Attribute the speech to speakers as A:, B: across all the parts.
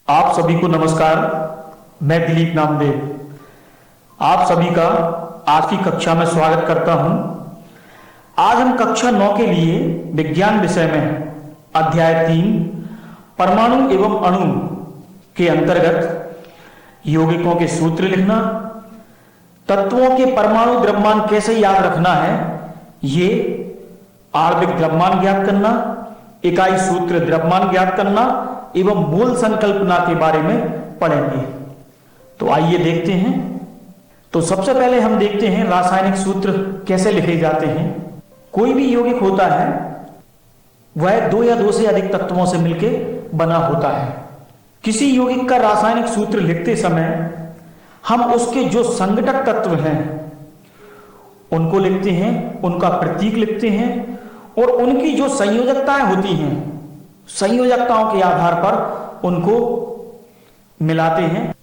A: आप सभी को नमस्कार। मैं दिलीप नामदेव आप सभी का आज की कक्षा में स्वागत करता हूं। आज हम कक्षा 9 के लिए विज्ञान विषय में अध्याय 3 परमाणु एवं अणु के अंतर्गत यौगिकों के सूत्र लिखना, तत्वों के परमाणु द्रव्यमान कैसे याद रखना है, ये आणविक द्रव्यमान ज्ञात करना, इकाई सूत्र द्रव्यमान ज्ञात करना एवं मूल संकल्पना के बारे में पढ़ेंगे। तो आइए देखते हैं। तो सबसे पहले हम देखते हैं रासायनिक सूत्र कैसे लिखे जाते हैं। कोई भी यौगिक होता है वह दो या दो से अधिक तत्वों से मिलकर बना होता है। किसी यौगिक का रासायनिक सूत्र लिखते समय हम उसके जो संघटक तत्व हैं उनको लिखते हैं, उनका प्रतीक लिखते हैं और उनकी जो संयोजकताएं होती हैं, संयोजकताओं के आधार पर उनको मिलाते हैं।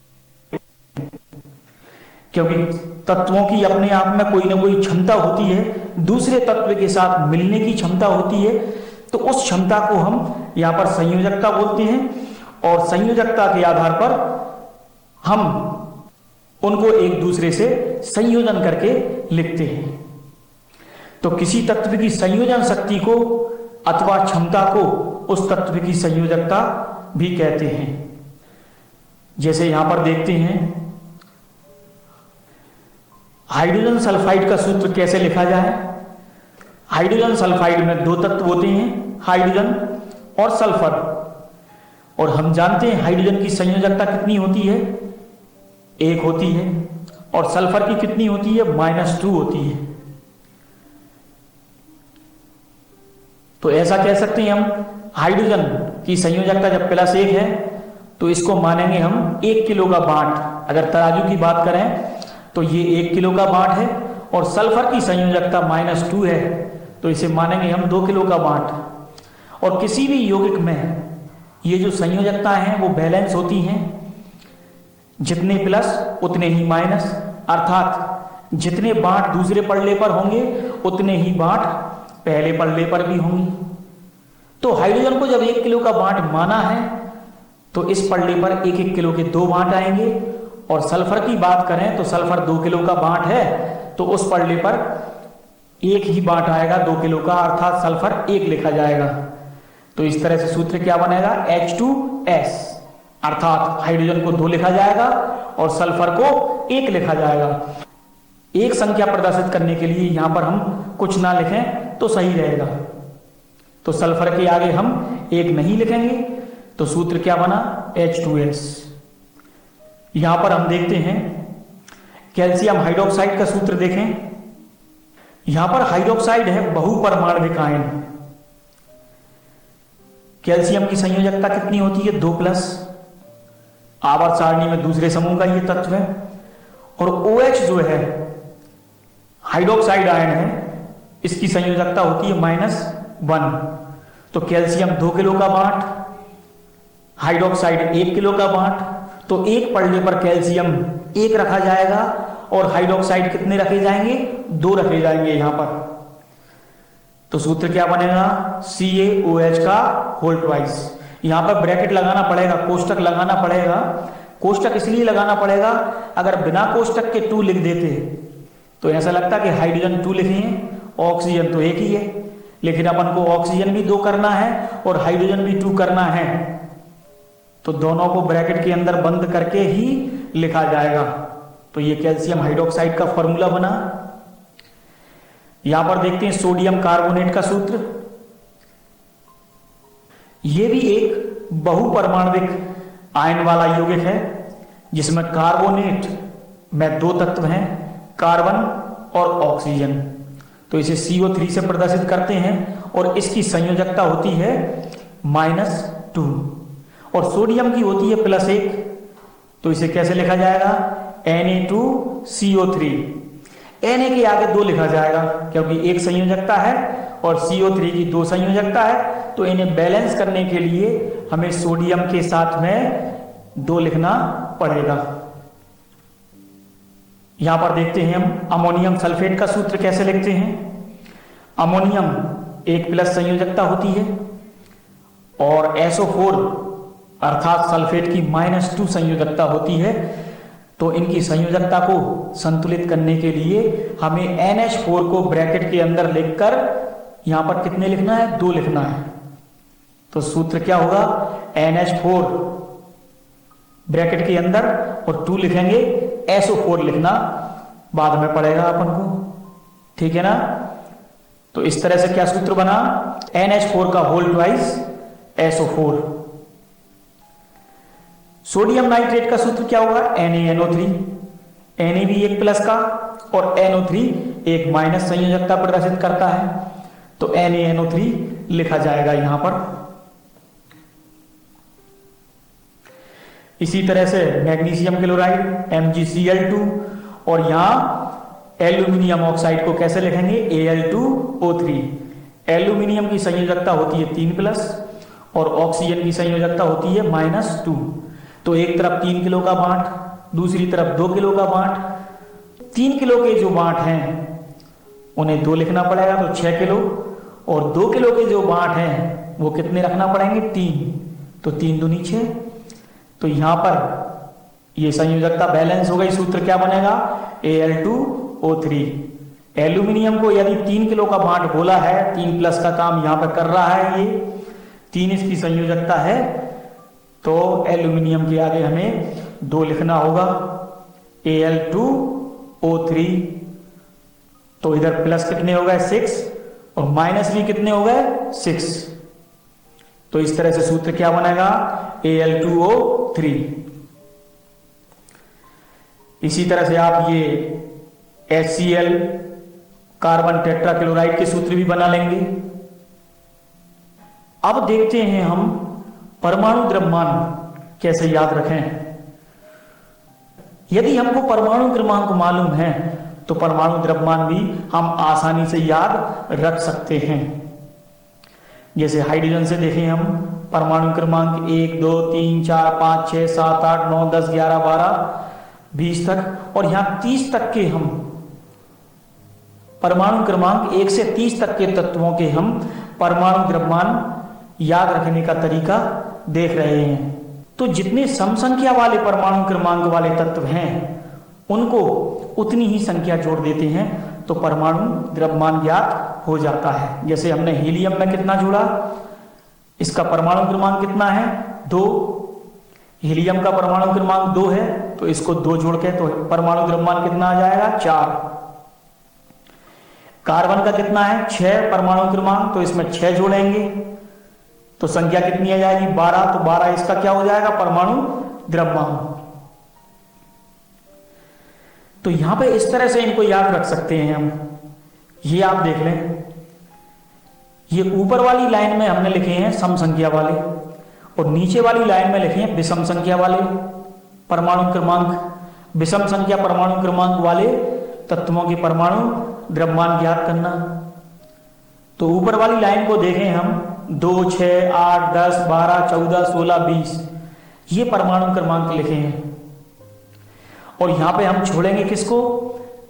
A: क्योंकि तत्वों की अपने आप में कोई ना कोई क्षमता होती है, दूसरे तत्व के साथ मिलने की क्षमता होती है, तो उस क्षमता को हम यहां पर संयोजकता बोलते हैं और संयोजकता के आधार पर हम उनको एक दूसरे से संयोजन करके लिखते हैं। तो किसी तत्व की संयोजन शक्ति को अथवा क्षमता को उस तत्व की संयोजकता भी कहते हैं। जैसे यहां पर देखते हैं हाइड्रोजन सल्फाइड का सूत्र कैसे लिखा जाए। हाइड्रोजन सल्फाइड में दो तत्व होते हैं, हाइड्रोजन और सल्फर, और हम जानते हैं हाइड्रोजन की संयोजकता कितनी होती है, 1 होती है, और सल्फर की कितनी होती है, -2 होती है। तो ऐसा कह सकते हैं हम हाइड्रोजन की संयोजकता जब +1 है तो इसको मानेंगे हम 1 किलो का बांट। अगर तराजू की बात करें तो ये 1 किलो का बांट है, और सल्फर की संयोजकता -2 है तो इसे मानेंगे हम 2 किलो का बांट। और किसी भी यौगिक में ये जो संयोजकता हैं वो बैलेंस होती हैं, जितने प्लस उतने ही माइनस, अर्थात जितने बांट दूसरे पल्ले पर होंगे उतने ही बांट पहले पल्ले पर भी होंगी। तो हाइड्रोजन को जब 1 किलो का बांट माना है तो इस पल्ले पर 1-1 किलो के 2 बांट आएंगे, और सल्फर की बात करें तो सल्फर 2 किलो का बांट है तो उस पल्ले पर 1 ही बांट आएगा 2 किलो का, अर्थात सल्फर 1 लिखा जाएगा। तो इस तरह से सूत्र क्या बनेगा, H2S, अर्थात हाइड्रोजन को 2 लिखा जाएगा और सल्फर को 1 लिखा जाएगा। एक संख्या प्रदर्शित करने के लिए यहां पर हम कुछ ना लिखें तो सही रहेगा। तो सल्फर के आगे हम 1 नहीं लिखेंगे, तो सूत्र क्या बना, H2S। यहां पर हम देखते हैं कैल्शियम हाइड्रोक्साइड का सूत्र देखें। यहां पर हाइड्रोक्साइड है बहुपरमाणविक आयन। कैल्शियम की संयोजकता कितनी होती है, 2+, आवर्त सारणी में दूसरे समूह का ये तत्व है। और OH जो है हाइड्रोक्साइड आयन है, इसकी संयोजकता होती है -1। तो कैल्शियम 2 किलो का बांट, हाइड्रोक्साइड 1 किलो का बांट, तो एक पल्ले पर कैल्शियम 1 रखा जाएगा और हाइड्रोक्साइड कितने रखे जाएंगे, 2 रखे जाएंगे यहां पर। तो सूत्र क्या बनेगा, CaOH का होल ट्वाइस। यहां पर ब्रैकेट लगाना पड़ेगा, कोष्टक लगाना पड़ेगा। कोष्टक इसलिए लगाना पड़ेगा, अगर बिना कोष्टक के 2 लिख देते तो ऐसा लगता कि हाइड्रोजन 2 लिखे हैं, ऑक्सीजन तो 1 ही है, लेकिन अपन को ऑक्सीजन भी 2 करना है और हाइड्रोजन भी 2 करना है, तो दोनों को ब्रैकेट के अंदर बंद करके ही लिखा जाएगा। तो ये कैल्शियम हाइड्रोक्साइड का फॉर्मूला बना। यहां पर देखते हैं सोडियम कार्बोनेट का सूत्र। यह भी एक बहुपरमाणविक आयन वाला यौगिक है, जिसमें कार्बोनेट में 2 तत्व हैं, कार्बन और ऑक्सीजन। तो इसे CO3 से प्रदर्शित करते हैं और इसकी संयोजकता होती है -2, और सोडियम की होती है +1। तो इसे कैसे लिखा जाएगा, Na2CO3। Na के आगे 2 लिखा जाएगा क्योंकि एक संयोजकता है और CO3 की 2 संयोजकता है, तो इन्हें बैलेंस करने के लिए हमें सोडियम के साथ में 2 लिखना पड़ेगा। यहां पर देखते हैं हम अमोनियम सल्फेट का सूत्र कैसे लिखते हैं। अमोनियम 1+ संयोजकता होती है और SO4 अर्थात सल्फेट की -2 संयोजकता होती है। तो इनकी संयोजकता को संतुलित करने के लिए हमें NH4 को ब्रैकेट के अंदर लिखकर यहां पर कितने लिखना है, 2 लिखना है। तो सूत्र क्या होगा, NH4 ब्रैकेट के अंदर और 2 लिखेंगे, SO4 लिखना बाद में पड़ेगा अपन को, ठीक है ना। तो इस तरह से क्या सूत्र बना, NH4 का whole twice SO4। Sodium nitrate का सूत्र क्या होगा, NaNO3। Na भी एक प्लस का और NO3 एक माइनस संयोजकता प्रदर्शित करता है, तो NaNO3 लिखा जाएगा यहां पर। इसी तरह से मैग्नीशियम क्लोराइड MgCl2, और यहां एल्यूमिनियम ऑक्साइड को कैसे लिखेंगे, Al2O3। एल्यूमिनियम की संयोजकता होती है 3+ और ऑक्सीजन की संयोजकता होती है -2। तो एक तरफ 3 किलो का बांट, दूसरी तरफ 2 किलो का बांट। 3 किलो के जो बांट हैं उन्हें 2 लिखना पड़ेगा, तो 6 किलो, और 2 किलो के जो बांट हैं वो कितने रखना पड़ेंगे, 3। तो 3 दूनी 6। तो यहां पर ये संयोजकता बैलेंस हो गई। सूत्र क्या बनेगा, Al2O3। एल्यूमिनियम को यदि 3 किलो का बांट बोला है, 3+ का काम यहां पर कर रहा है, ये 3 इसकी संयोजकता है, तो एल्यूमिनियम के आगे हमें 2 लिखना होगा, Al2O3। तो इधर प्लस कितने हो गए, 6, और माइनस भी कितने हो गए, 6। तो इस तरह से सूत्र क्या बनेगा, Al2O3। इसी तरह से आप ये HCl कार्बन टेट्राक्लोराइड के सूत्र भी बना लेंगे। अब देखते हैं हम परमाणु द्रव्यमान कैसे याद रखें। यदि हमको परमाणु क्रमांक मालूम है तो परमाणु द्रव्यमान भी हम आसानी से याद रख सकते हैं। जैसे हाइड्रोजन से देखें हम, परमाणु क्रमांक 1 2 3 4 5 6 7 8 9 10 11 12 20 तक, और यहां 30 तक के हम परमाणु क्रमांक 1 से 30 तक के तत्वों के हम परमाणु द्रव्यमान याद रखने का तरीका देख रहे हैं। तो जितने सम संख्या वाले परमाणु क्रमांक वाले तत्व हैं उनको उतनी ही संख्या जोड़ देते हैं तो परमाणु द्रव्यमान ज्ञात हो जाता है। जैसे हमने हीलियम में कितना जोड़ा, इसका परमाणु क्रमांक कितना है, 2। हीलियम का परमाणु क्रमांक 2 है, तो इसको 2 जोड़ के तो परमाणु द्रव्यमान कितना आ जाएगा, 4। कार्बन का कितना है, 6 परमाणु क्रमांक, तो इसमें 6 जोड़ेंगे तो संख्या कितनी आ जाएगी, 12। तो 12 इसका क्या हो जाएगा, परमाणु द्रव्यमान। तो यहां पे इस तरह से इनको याद रख सकते हैं हम। ये आप देख लें, ये ऊपर वाली लाइन में हमने लिखे हैं सम संख्या वाले, और नीचे वाली लाइन में लिखे हैं विषम संख्या वाले परमाणु क्रमांक। विषम संख्या परमाणु क्रमांक वाले तत्वों के परमाणु द्रव्यमान ज्ञात करना। तो ऊपर वाली लाइन को देखें हम, 2 6 8 10 12 14 16 20, ये परमाणु क्रमांक लिखे हैं। और यहां पे हम छोड़ेंगे किसको,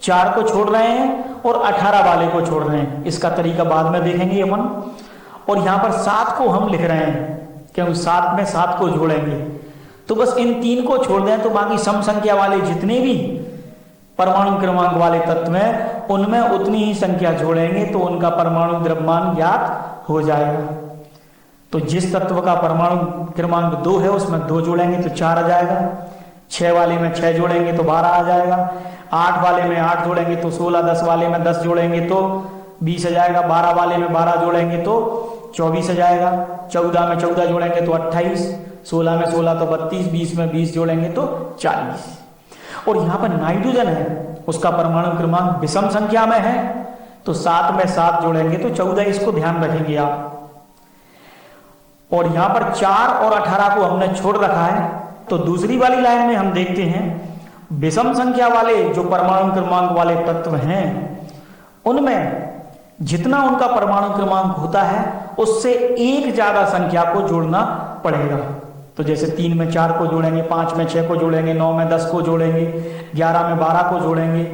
A: 4 को छोड़ रहे हैं और 18 वाले को छोड़ रहे हैं। इसका तरीका बाद में देखेंगे अपन। और यहां पर 7 को हम लिख रहे हैं, क्यों 7 में 7 को जोड़ेंगे। तो बस इन 3 को छोड़ दें तो बाकी सम संख्या वाले जितने भी परमाणु क्रमांक वाले तत्व हैं उनमें उतनी ही संख्या जोड़ेंगे तो उनका परमाणु द्रव्यमान ज्ञात हो जाएगा। तो जिस तत्व का परमाणु क्रमांक 2 है उसमें 2 जोड़ेंगे तो 4 आ जाएगा, 6 वाले में 6 जोड़ेंगे तो 12 आ जाएगा, 8 वाले में 8 जोड़ेंगे तो 16, 10 वाले में 10 जोड़ेंगे तो 20 आ जाएगा, 12 वाले में 12 जोड़ेंगे तो 24 आ जाएगा, 14 में 14 जोड़ेंगे तो 28, 16 में 16 तो 32, 20 में 20 जोड़ेंगे तो 40। और यहां पर नाइट्रोजन है, उसका परमाणु क्रमांक विषम संख्या में है तो 7 में 7 जोड़ेंगे तो 14, इसको ध्यान रखेंगे आप। और यहां पर 4 और 18 को हमने छोड़ रखा है। तो दूसरी वाली लाइन में हम देखते हैं विषम संख्या वाले जो परमाणु क्रमांक वाले तत्व हैं उनमें जितना उनका परमाणु क्रमांक होता है उससे एक ज्यादा संख्या को जोड़ना पड़ेगा। तो जैसे 3 में 4 को जोड़ेंगे, 5 में 6 को जोड़ेंगे, 9 में 10 को जोड़ेंगे, 11 में 12 को जोड़ेंगे,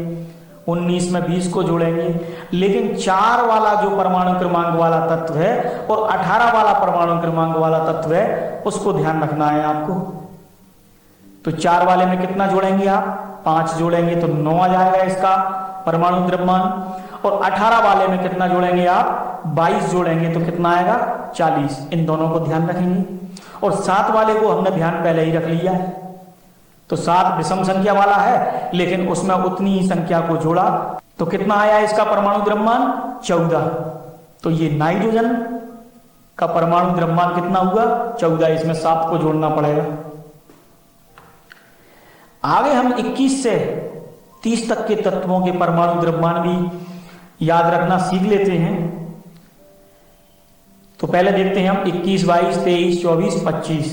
A: 19 में 20 को जोड़ेंगे, लेकिन 4 वाला जो परमाणु क्रमांक वाला तत्व है और 18 वाला परमाणु क्रमांक वाला तत्व है उसको ध्यान रखना है आपको। तो 4 वाले में कितना जोड़ेंगे आप? 5 जोड़ेंगे तो 9 आ जाएगा इसका परमाणु द्रव्यमान। और 18 वाले में कितना जोड़ेंगे आप? 22 जोड़ेंगे तो कितना आएगा? 40। इन दोनों को ध्यान रखेंगे। और 7 वाले को हमने ध्यान पहले ही रख लिया है, तो 7 विषम संख्या वाला है, लेकिन उसमें उतनी ही संख्या को जोड़ा तो कितना आया इसका परमाणु द्रव्यमान? 14। तो ये नाइट्रोजन का परमाणु द्रव्यमान कितना हुआ? 14। इसमें 7 को जोड़ना पड़ेगा। आगे हम 21 से 30 तक के तत्वों के परमाणु द्रव्यमान भी याद रखना सीख लेते हैं। तो पहले देखते हैं हम 21, 22, 23, 24, 25।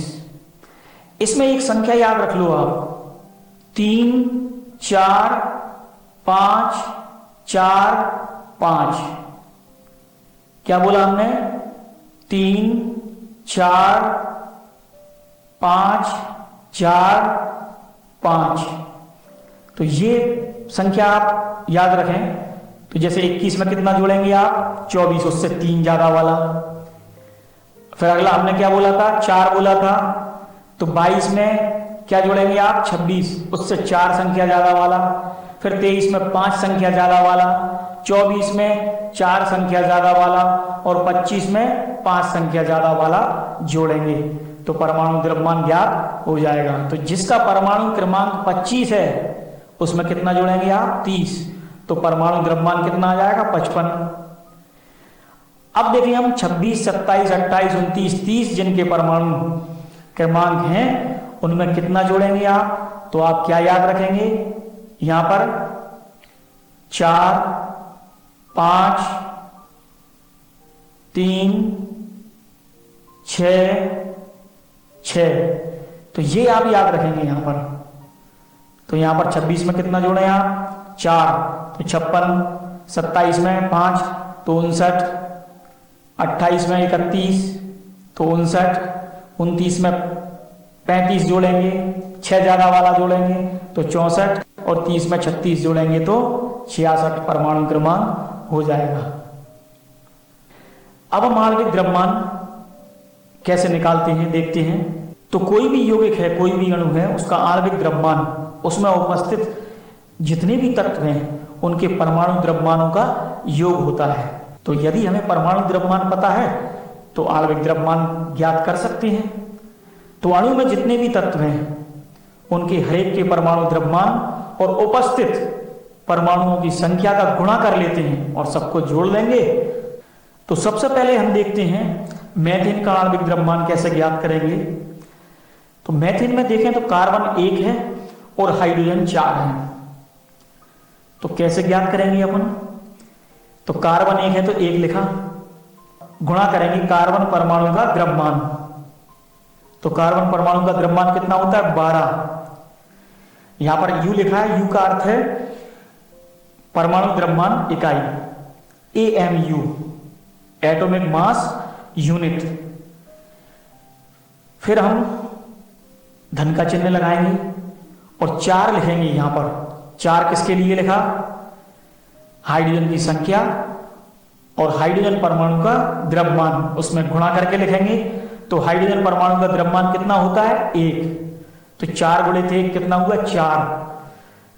A: इसमें एक संख्या याद रख लो आप, 3, 4, 5, 4, 5। क्या बोला हमने? 3, 4, 5, 4, 5। तो ये संख्या आप याद रखें। तो जैसे 21 में कितना जोड़ेंगे आप? 24, उससे 3 ज्यादा वाला। फिर अगला हमने क्या बोला था? 4 बोला था। तो 22 में क्या जोड़ेंगे आप? 26, उससे 4 संख्या ज्यादा वाला। फिर 23 में 5 संख्या ज्यादा वाला। 24 में 4 संख्या ज्यादा वाला। और 25 में 5 संख्या ज्यादा वाला जोड़ेंगे तो परमाणु द्रव्यमान ज्ञात हो जाएगा। तो जिसका परमाणु क्रमांक 25 है उसमें कितना जोड़ेंगे आप? 30। तो परमाणु द्रव्यमान कितना आ जाएगा? 55। अब देखिए हम 26, 27, 28, 29, 30 जिनके परमाणु क्रमांक हैं उनमें कितना जोड़ेंगे आप? तो आप क्या याद रखेंगे? यहां पर 4, 5, 3, 6। तो ये आप याद रखेंगे यहां पर। तो यहां पर 26 में कितना जोड़े आप? 4 तो 56। 27 में 5 तो 59। 28 में 31 तो 59। 29 में 35 जोड़ेंगे, 6 ज्यादा वाला जोड़ेंगे तो 64। और 30 में 36 जोड़ेंगे तो 66 परमाणु क्रमांक हो जाएगा। अब हम आणविक द्रव्यमान कैसे निकालते हैं देखते हैं। तो कोई भी यौगिक है, कोई भी अणु है, उसका आणविक द्रव्यमान, उसमें उपस्थित जितने भी तत्व हैं उनके परमाणु द्रव्यमानों का योग होता है। तो यदि हमें परमाणु द्रव्यमान पता है तो आणविक द्रव्यमान ज्ञात कर सकते हैं। तो अणु में जितने भी तत्व हैं उनके हरेक के परमाणु द्रव्यमान और उपस्थित परमाणुओं की संख्या का गुणा कर लेते हैं और सबको जोड़ लेंगे। तो सबसे पहले हम देखते हैं मीथेन का आणविक द्रव्यमान कैसे ज्ञात करेंगे। तो मीथेन में देखें तो कार्बन 1 है और हाइड्रोजन 4 है। तो कैसे ज्ञात करेंगे अपन? तो कार्बन 1 है तो 1 लिखा, गुणा करेंगे कार्बन परमाणु का द्रव्यमान। तो कार्बन परमाणु का द्रव्यमान कितना होता है? 12। यहां पर U लिखा है, U का अर्थ है परमाणु द्रव्यमान इकाई, AMU, एटॉमिक मास यूनिट। फिर हम धन का चिन्ह लगाएंगे और 4 लिखेंगे। यहां पर 4 किसके लिए लिखा? हाइड्रोजन की संख्या और हाइड्रोजन परमाणु का द्रव्यमान, उसमें गुणा करके लिखेंगे। तो हाइड्रोजन परमाणु का द्रव्यमान कितना होता है? 1। तो 4 गुणित 1 कितना हुआ? 4।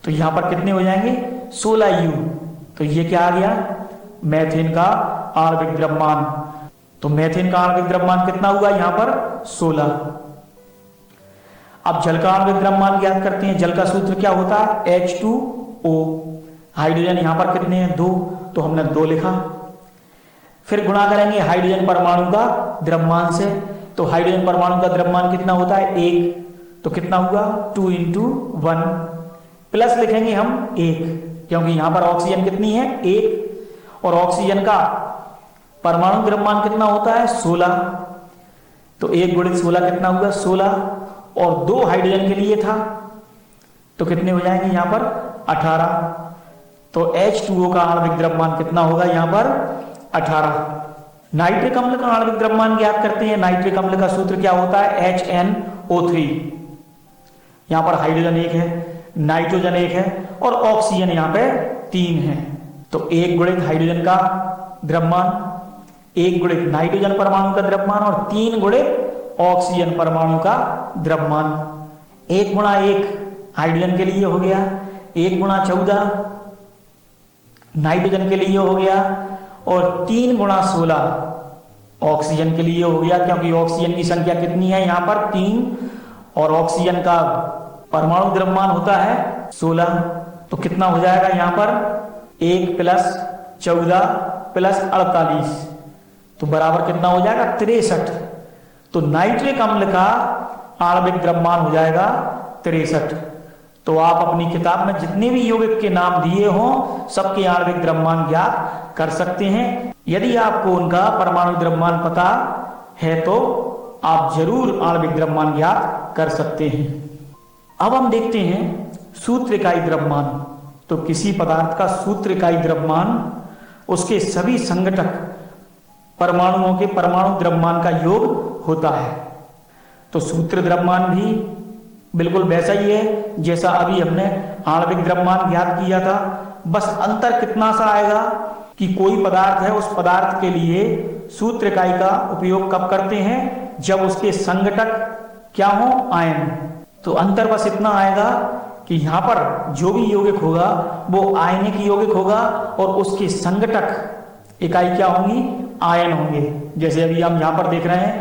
A: तो यहां पर कितने हो जाएंगे? 16U। तो ये क्या आ गया? मीथेन का आणविक द्रव्यमान। तो मीथेन का आणविक द्रव्यमान कितना हुआ यहां पर? 16। अब जल का आणविक द्रव्यमान ज्ञात करते हैं। जल का सूत्र क्या होता है? H2O। हाइड्रोजन यहां पर कितने हैं? 2, तो हमने 2 लिखा। फिर गुणा करेंगे हाइड्रोजन परमाणु का द्रव्यमान से। तो हाइड्रोजन परमाणु का द्रव्यमान कितना होता है? 1। तो कितना हुआ? 2 × 1। प्लस लिखेंगे हम 1, क्योंकि यहां पर ऑक्सीजन कितनी है? 1। और ऑक्सीजन का परमाणु द्रव्यमान कितना होता है? 16। तो 1 × 16 कितना हुआ? 16। और 2 हाइड्रोजन के लिए था तो कितने हो जाएंगे यहां पर? 18। तो H2O का आणविक द्रव्यमान कितना होगा यहां पर? 18। नाइट्रिक अम्ल का आणविक द्रव्यमान ज्ञात करते हैं। नाइट्रिक अम्ल का सूत्र क्या होता है? HNO3। यहां पर हाइड्रोजन 1 है, नाइट्रोजन 1 है और ऑक्सीजन यहां पे 3 है। तो 1 गुणित हाइड्रोजन का द्रव्यमान, 1 गुणित नाइट्रोजन परमाणु का द्रव्यमान और 3 गुणित ऑक्सीजन परमाणु का द्रव्यमान। 1 गुणा 1 हाइड्रोजन के लिए हो गया, 1 गुणा 14 नाइट्रोजन के लिए हो गया और 3 गुणा 16 ऑक्सीजन के लिए हो गया, क्योंकि ऑक्सीजन की संख्या कितनी है यहाँ पर 3 और ऑक्सीजन का परमाणु द्रव्यमान होता है 16। तो कितना हो जाएगा यहाँ पर 1 + 14 + 48, तो बराबर कितना हो जाएगा 63। तो नाइट्रिक अम्ल का आणविक द्रव्यमान हो जाएगा 63। तो आप अपनी किताब में जितने भी यौगिक के नाम दिए हों सबके आणविक द्रव्यमान ज्ञात कर सकते हैं। यदि आपको उनका परमाणु द्रव्यमान पता है तो आप जरूर आणविक द्रव्यमान ज्ञात कर सकते हैं। अब हम देखते हैं सूत्र इकाई द्रव्यमान। तो किसी पदार्थ का सूत्र इकाई द्रव्यमान उसके सभी संघटक परमाणुओं के परमाणु द्रव्यमान का योग होता है। तो सूत्र द्रव्यमान भी बिल्कुल वैसा ही है जैसा अभी हमने आणविक द्रव्यमान ज्ञात किया था, बस अंतर कितना सा आएगा कि कोई पदार्थ है, उस पदार्थ के लिए सूत्र इकाई का उपयोग कब करते हैं, जब उसके संघटक क्या हो, आयन। तो अंतर बस इतना आएगा कि यहाँ पर जो भी यौगिक होगा वो आयनिक यौगिक होगा और उसके संघटक इकाई क्या होंगी, आयन होंगे। जैसे अभी हम यहाँ पर देख रहे हैं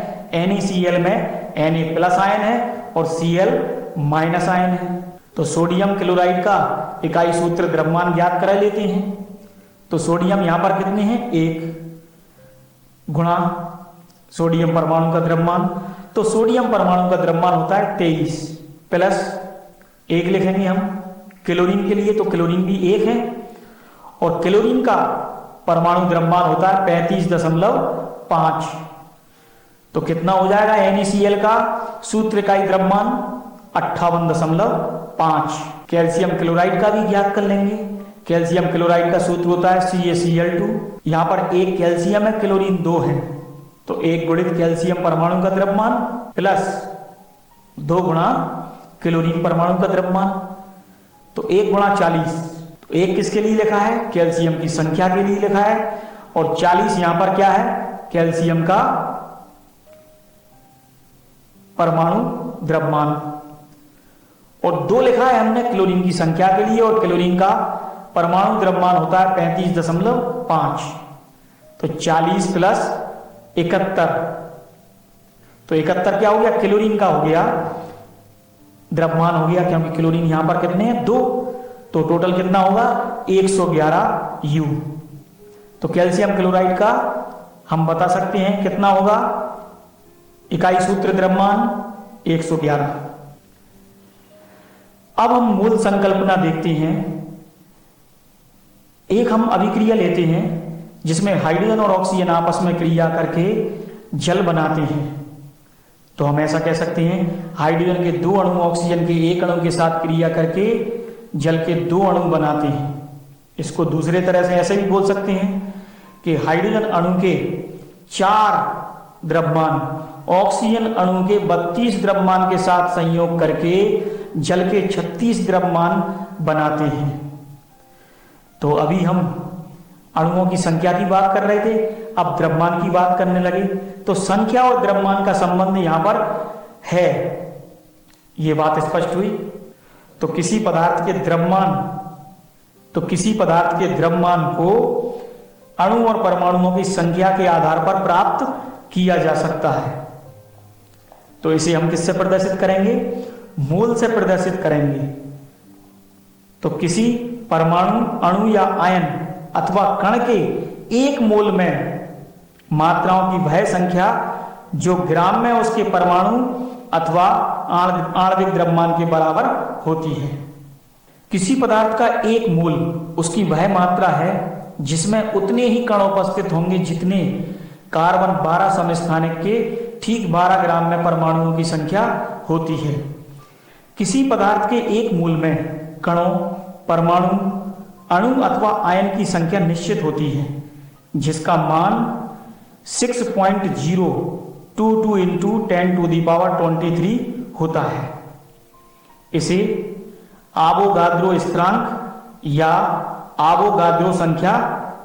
A: NaCl में Na+ आयन है और Cl- आयन है। तो सोडियम क्लोराइड का इकाई सूत्र द्रव्यमान ज्ञात कर लेते हैं। तो सोडियम यहाँ पर कितने हैं, 1 गुणा सोडियम परमाणु का द्रव्यमान। तो सोडियम परमाणु का द्रव्यमान होता है 23 + 1 लिखेंगे हम क्लोरीन के लिए। तो क्लोरीन भी 1 है और क्लोरीन का परमाणु द्रव्यमान होता है 35.5। तो कितना हो जाएगा NaCl का सूत्र इकाई द्रव्यमान 58.5। कैल्शियम क्लोराइड का भी ज्ञात कर लेंगे। कैल्शियम क्लोराइड का सूत्र होता है CaCl2। यहाँ पर 1 कैल्शियम है, क्लोरीन 2 है। तो 1 गुणित कैल्शियम परमाणु का द्रव्यमान + 2 गुणा क्लोरीन परमाणु का द्रव्यमान। तो 1 गुणा 40। तो 1 किसके लिए लिखा है, कैल्शियम की संख्या के लिए लिखा है और 40 यहाँ पर क्या है, कैल्शियम का परमाणु द्रव्यमान। और 2 लिखा है हमने क्लोरीन की संख्या के लिए और क्लोरीन का परमाणु द्रव्यमान होता है 35.5। तो 40 + 71। तो 71 क्या हो गया, क्लोरीन का हो गया द्रव्यमान हो गया, क्योंकि क्लोरीन यहां पर कितने हैं, 2। तो टोटल कितना होगा 111 U। तो कैल्शियम क्लोराइड का हम बता सकते हैं कितना होगा, इकाई सूत्र द्रव्यमान 111। अब हम मूल संकल्पना देखते हैं। एक हम अभिक्रिया लेते हैं जिसमें हाइड्रोजन और ऑक्सीजन आपस में क्रिया करके जल बनाते हैं। तो हम ऐसा कह सकते हैं हाइड्रोजन के 2 अणु ऑक्सीजन के 1 अणु के साथ क्रिया करके जल के 2 अणु बनाते हैं। इसको दूसरे तरह से ऐसे भी बोल सकते हैं कि हाइड्रोजन अणु के 4 द्रव्यमान ऑक्सीजन अणु के 32 द्रव्यमान के साथ संयोग करके जल के 36 द्रव्यमान बनाते हैं। तो अभी हम अणुओं की संख्या की बात कर रहे थे, अब द्रव्यमान की बात करने लगे। तो संख्या और द्रव्यमान का संबंध यहां पर है, यह बात स्पष्ट हुई। तो किसी पदार्थ के द्रव्यमान को अणु और परमाणुओं की संख्या के आधार पर प्राप्त किया जा सकता है। तो इसे हम किससे प्रदर्शित करेंगे, मोल से प्रदर्शित करेंगे। तो किसी परमाणु, अणु या आयन अथवा कण के 1 मोल में मात्राओं की वह संख्या जो ग्राम में उसके परमाणु अथवा आणविक द्रव्यमान के बराबर होती है। किसी पदार्थ का 1 मोल उसकी वह मात्रा है जिसमें उतने ही कण उपस्थित होंगे जितने कार्बन 12 समस्थानिक के ठीक 12 ग्राम में परमाणुओं की संख्या होती है। किसी पदार्थ के 1 मोल में कणों, परमाणु, अणु अथवा आयन की संख्या निश्चित होती है जिसका मान 6.022 × 10⁻23 होता है। इसे आवोगाद्रो स्थिरांक या आवोगाद्रो संख्या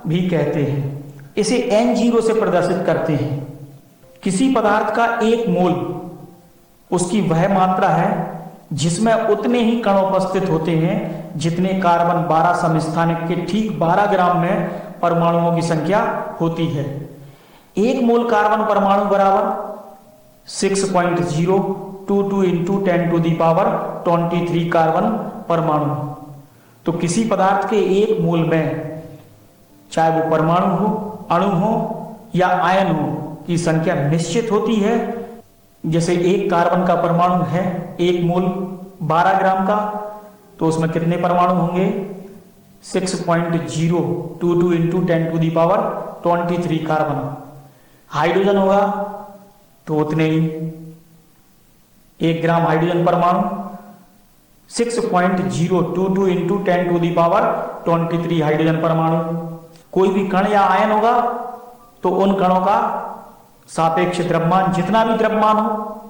A: भी कहते हैं। इसे N0 से प्रदर्शित करते हैं। किसी पदार्थ का एक मोल उसकी वह मात्रा है जिसमें उतने ही कण उपस्थित होते हैं जितने कार्बन 12 समस्थानिक के ठीक 12 ग्राम में परमाणुओं की संख्या होती है। एक मोल कार्बन परमाणु बराबर 6.022 इंटू 10⁻23 कार्बन परमाणु। तो किसी पदार्थ के एक मोल में, चाहे वो परमाणु हो, अणु हो या आयन हो, की संख्या निश्चित होती है। जैसे एक कार्बन का परमाणु है, एक मोल 12 ग्राम का, तो उसमें कितने परमाणु होंगे? 6.022 इंटू 10⁻23 कार्बन। हाइड्रोजन होगा तो उतने ही, 1 ग्राम हाइड्रोजन परमाणु 6.022 इंटू 10⁻23 हाइड्रोजन परमाणु। कोई भी कण या आयन होगा तो उन कणों का सापेक्ष द्रव्यमान, जितना भी द्रव्यमान हो,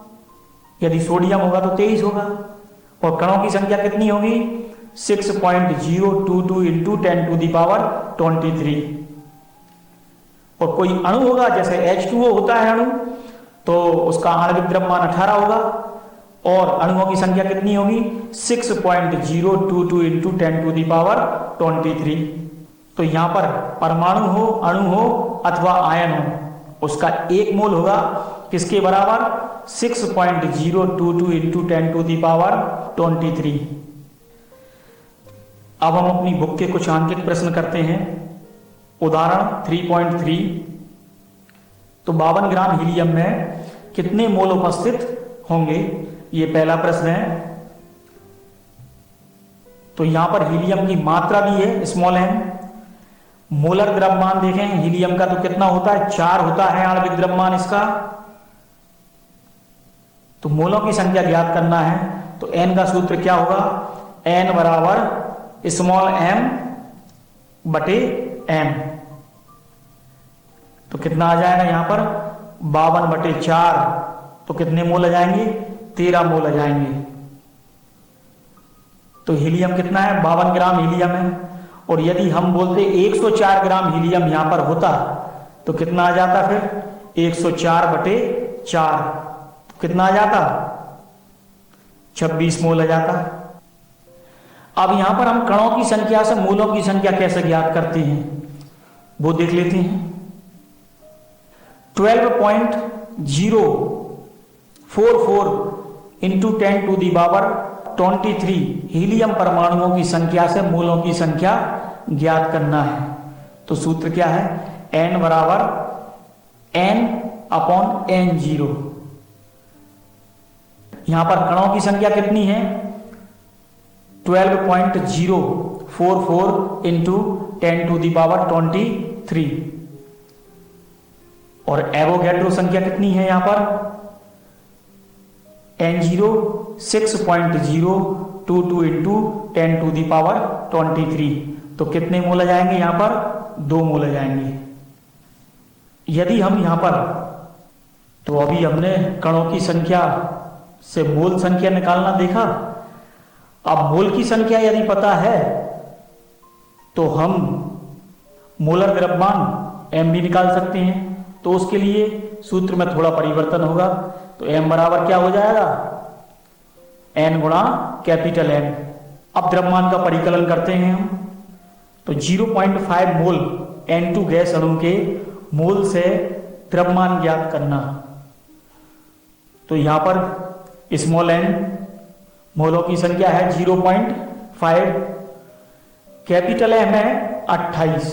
A: यदि सोडियम होगा तो 23 होगा, और कणों की संख्या कितनी होगी? 6.022 इंटू 10⁻23। और कोई अणु होगा, जैसे H2O होता है अणु, तो उसका आणविक द्रव्यमान 18 होगा, और अणुओं की संख्या कितनी होगी? 6.022 इंटू 10⁻23। तो यहां पर परमाणु हो, अणु हो अथवा आयन हो, उसका एक मोल होगा किसके बराबर? 6.022 इंटू 10⁻23। अब हम अपनी बुक के कुछ आंकिक प्रश्न करते हैं। उदाहरण 3.3। तो 52 ग्राम हीलियम में कितने मोल उपस्थित होंगे? ये पहला प्रश्न है। तो यहां पर हीलियम की मात्रा भी है, स्मॉल m। मोलर द्रव्यमान देखें हीलियम का तो कितना होता है? 4 होता है आणविक द्रव्यमान इसका। तो मोलों की संख्या ज्ञात करना है, तो n का सूत्र क्या होगा? n बराबर स्मॉल m बटे m। तो कितना आ जाएगा यहां पर? 52 बटे 4, तो कितने मोल आ जाएंगे? 13 मोल आ जाएंगे। तो हीलियम कितना है? 52 ग्राम हीलियम है। और यदि हम बोलते 104 ग्राम हीलियम यहां पर होता तो कितना आ जाता फिर? 104 बटे 4, तो कितना आ जाता? 26 मोल आ जाता। अब यहां पर हम कणों की संख्या से मोलों की संख्या कैसे ज्ञात करते हैं वो देख लेते हैं। 12.044 इंटू 10⁻23 हीलियम परमाणुओं की संख्या से मोलों की संख्या ज्ञात करना है। तो सूत्र क्या है? n बराबर n/n0। यहां पर कणों की संख्या कितनी है? 12.044 इंटू 10⁻23। और एवोगैड्रो संख्या कितनी है यहां पर? n0 6.022 into 10⁻23। तो कितने मोल आ जाएंगे यहां पर? 2 मोल आ जाएंगे। यदि हम यहां पर, तो अभी हमने कणों की संख्या से मोल संख्या निकालना देखा। अब मोल की संख्या यदि पता है तो हम मोलर द्रव्यमान m भी निकाल सकते हैं। तो उसके लिए सूत्र में थोड़ा परिवर्तन होगा। तो m बराबर क्या हो जाएगा? n गुणा कैपिटल M। अब द्रव्यमान का परिकलन करते हैं हम। तो 0.5 मोल N2 गैस अणु के मोल से द्रव्यमान ज्ञात करना। तो यहां पर स्मॉल n मोलों की संख्या है 0.5, कैपिटल M है 28,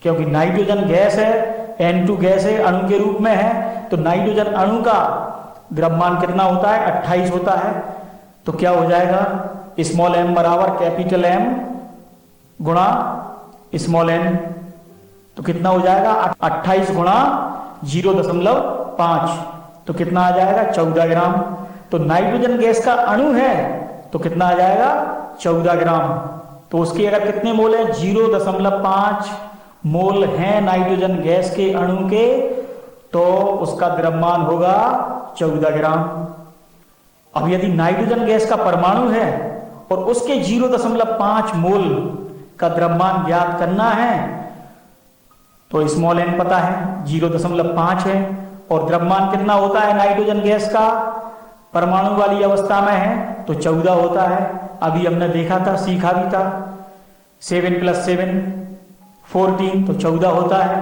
A: क्योंकि नाइट्रोजन गैस है, N2 गैस है, अणु के रूप में है। तो नाइट्रोजन अणु का द्रव्यमान कितना होता है? 28 होता है। तो क्या हो जाएगा? स्मॉल m बराबर कैपिटल M गुणा स्मॉल n। तो कितना हो जाएगा? 28 गुणा 0.5, तो कितना आ जाएगा? 14 ग्राम। तो नाइट्रोजन गैस का अणु है तो कितना आ जाएगा? 14 ग्राम। तो उसके अगर कितने मोल है? 0.5 मोल हैं नाइट्रोजन गैस के अणु के, तो उसका द्रव्यमान होगा 14 ग्राम। अब यदि नाइट्रोजन गैस का परमाणु है और उसके 0.5 मोल का द्रव्यमान ज्ञात करना है तो स्मॉल n पता है 0.5 है। और द्रव्यमान कितना होता है नाइट्रोजन गैस का, परमाणु वाली अवस्था में है तो 14 होता है। अभी हमने देखा था, सीखा भी था, 7 + 7 14 तो 14 होता है।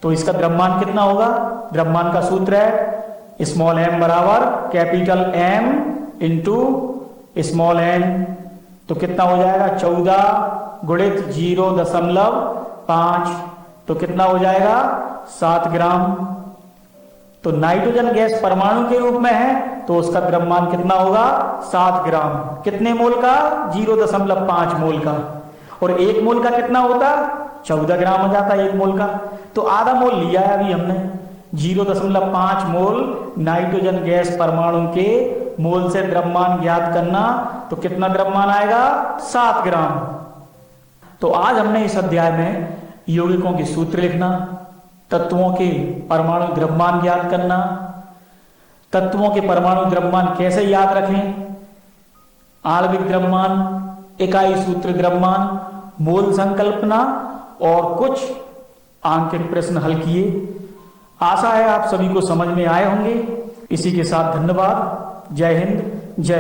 A: तो इसका द्रव्यमान कितना होगा, द्रव्यमान का सूत्र है स्मॉल m बराबर capital M into small n। तो कितना हो जाएगा 14 गुणित 0.5 तो कितना हो जाएगा 7 ग्राम। तो नाइट्रोजन गैस परमाणु के रूप में है तो उसका द्रव्यमान कितना होगा 7 ग्राम। कितने मोल का, 0.5 मोल का। और 1 मोल का कितना होता, 14 ग्राम हो जाता 1 मोल का। तो आधा मोल लिया है अभी हमने, 0.5 मोल नाइट्रोजन गैस परमाणु के मोल से द्रव्यमान ज्ञात करना तो कितना द्रव्यमान आएगा 7 ग्राम। तो आज हमने इस अध्याय में यौगिकों के सूत्र लिखना, तत्वों के परमाणु द्रव्यमान ज्ञात करना, तत्वों के परमाणु द्रव्यमान कैसे याद रखें, आणविक द्रव्यमान, इकाई सूत्र द्रव्यमान, मोल संकल्पना और कुछ आंकित प्रश्न हल किए। आशा है आप सभी को समझ में आए होंगे। इसी के साथ धन्यवाद। जय हिंद, जय